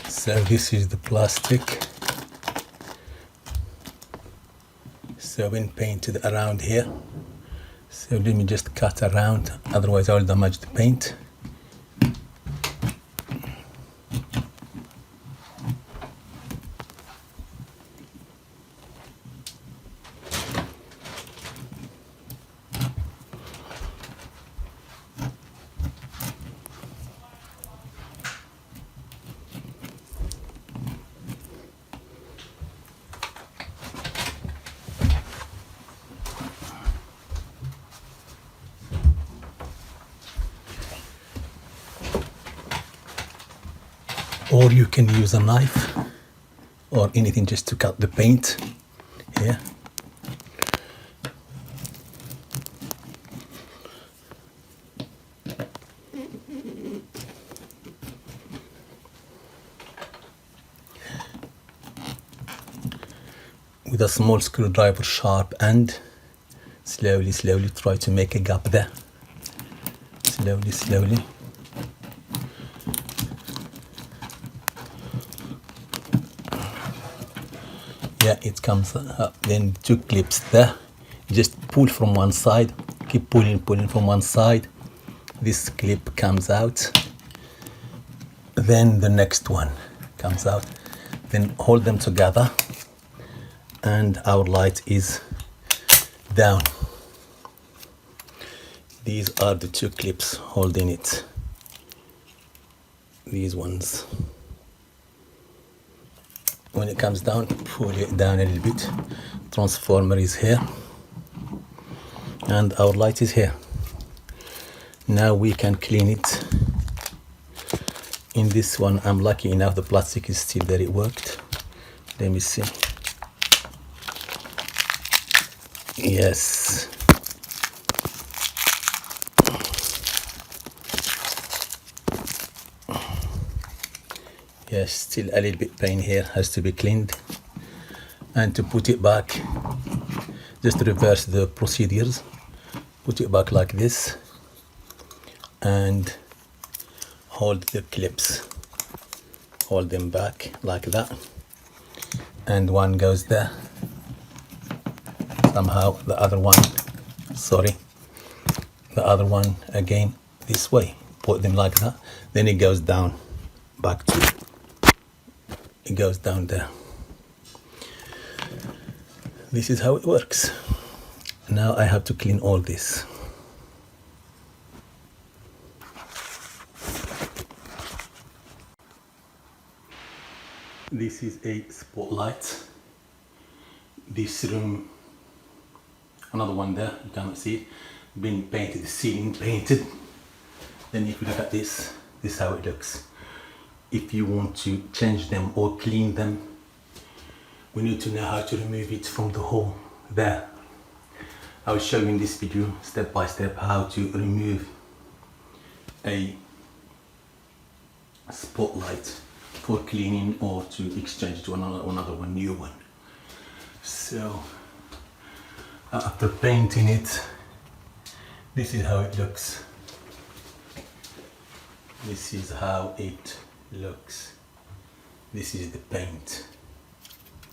So this is the plastic. So been painted around here. So let me just cut around, otherwise I'll damage the paint. Or you can use a knife or anything just to cut the paint here. With a small screwdriver sharp end, slowly try to make a gap there. Slowly. Yeah, it comes up. Then 2 clips there. Just pull from one side. Keep pulling from one side. This clip comes out. Then the next one comes out. Then hold them together. And our light is down. These are the 2 clips holding it. These ones. When it comes down, pull it down a little bit. Transformer is here. And our light is here. Now we can clean it. In this one, I'm lucky enough, the plastic is still there, it worked. Let me see. Yes. Yes, still a little bit pain here, has to be cleaned. And to put it back, just reverse the procedures. Put it back like this and hold the clips. Hold them back like that. And one goes there. Somehow the other one again this way. Put them like that. Then it goes down back to it goes down there. This is how it works. Now I have to clean all this. This is a spotlight. This room, another one there, you cannot see it, been painted, the ceiling painted. Then if you look at this is how it looks. If you want to change them or clean them, we need to know how to remove it from the hole there. I will show you in this video step by step how to remove a spotlight for cleaning or to exchange to another one, new one. So after painting it, this is how it looks. This is how it looks. This is the paint.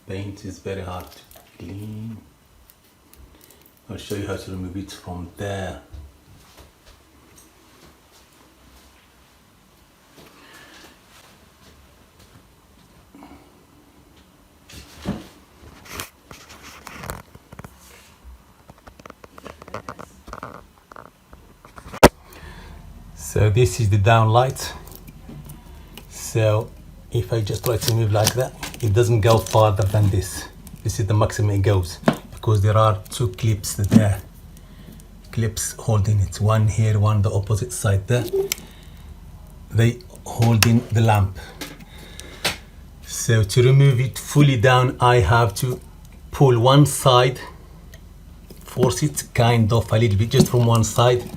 Paint is very hard to clean. I'll show you how to remove it from there. So this is the downlight. So if I just try to move like that, it doesn't go farther than this. This is the maximum it goes, because there are 2 clips there. Clips holding it, one here, one the opposite side there. They holding the lamp. So to remove it fully down, I have to pull one side, force it kind of a little bit just from one side.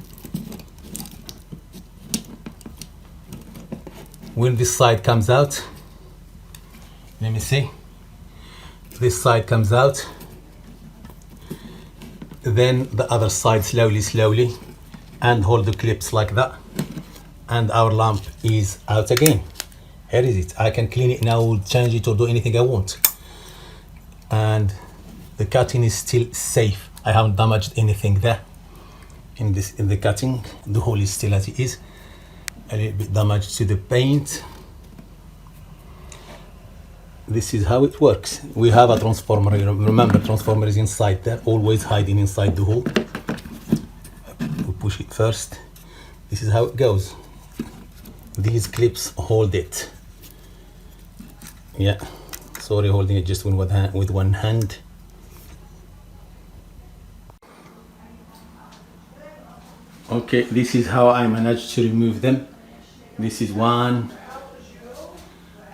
When this side comes out, let me see, this side comes out, then the other side slowly, and hold the clips like that, and our lamp is out again. Here is it. I can clean it now, change it or do anything I want. And the cutting is still safe. I haven't damaged anything there in the cutting. The hole is still as it is. A little bit damage to the paint. This is how it works. We have a transformer. Remember, transformer is inside there, always hiding inside the hole. We push it first. This is how it goes. These clips hold it. Yeah, sorry, holding it just with one hand. Okay, this is how I managed to remove them. This is one,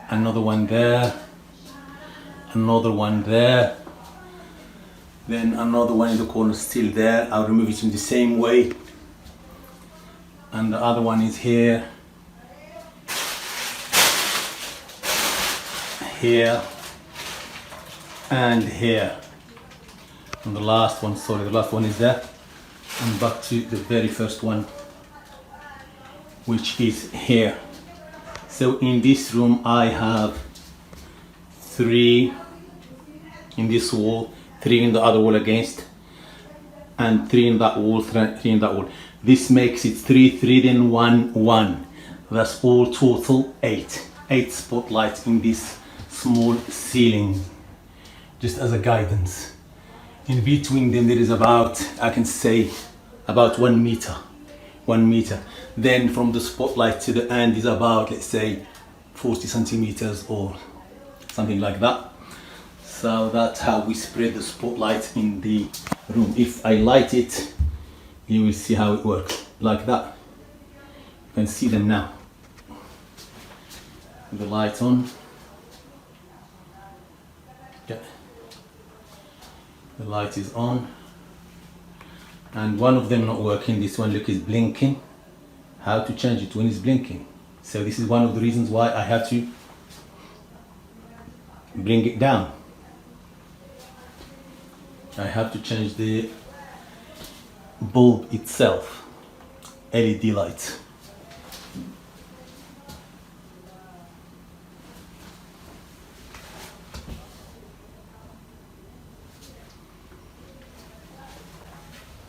another one there, another one there, then another one in the corner still there. I'll remove it in the same way. And the other one is here, here, and here. And the last one, sorry, the last one is there. And back to the very first one, which is here. So in this room I have 3 in this wall, 3 in the other wall against, and 3 in that wall, 3 in that wall. This makes it 3, 3, then 1, 1. That's all total 8. 8 spotlights in this small ceiling, just as a guidance. In between them there is about, I can say, about 1 meter. 1 meter. Then from the spotlight to the end is about, let's say, 40 centimeters or something like that. So that's how we spread the spotlight in the room. If I light it, you will see how it works, like that. You can see them now. The light on. Okay. The light is on. And one of them not working. This one, look, is blinking. How to change it when it's blinking? So this is one of the reasons why I have to bring it down. I have to change the bulb itself, LED light.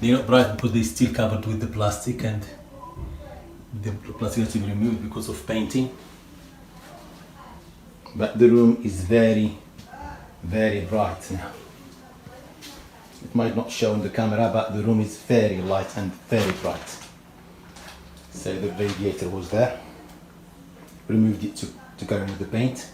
They're not bright because they're still covered with the plastic, and the plastic has to be removed because of painting. But the room is very, very bright now. It might not show in the camera, but the room is very light and very bright. So the radiator was there. Removed it to go in with the paint.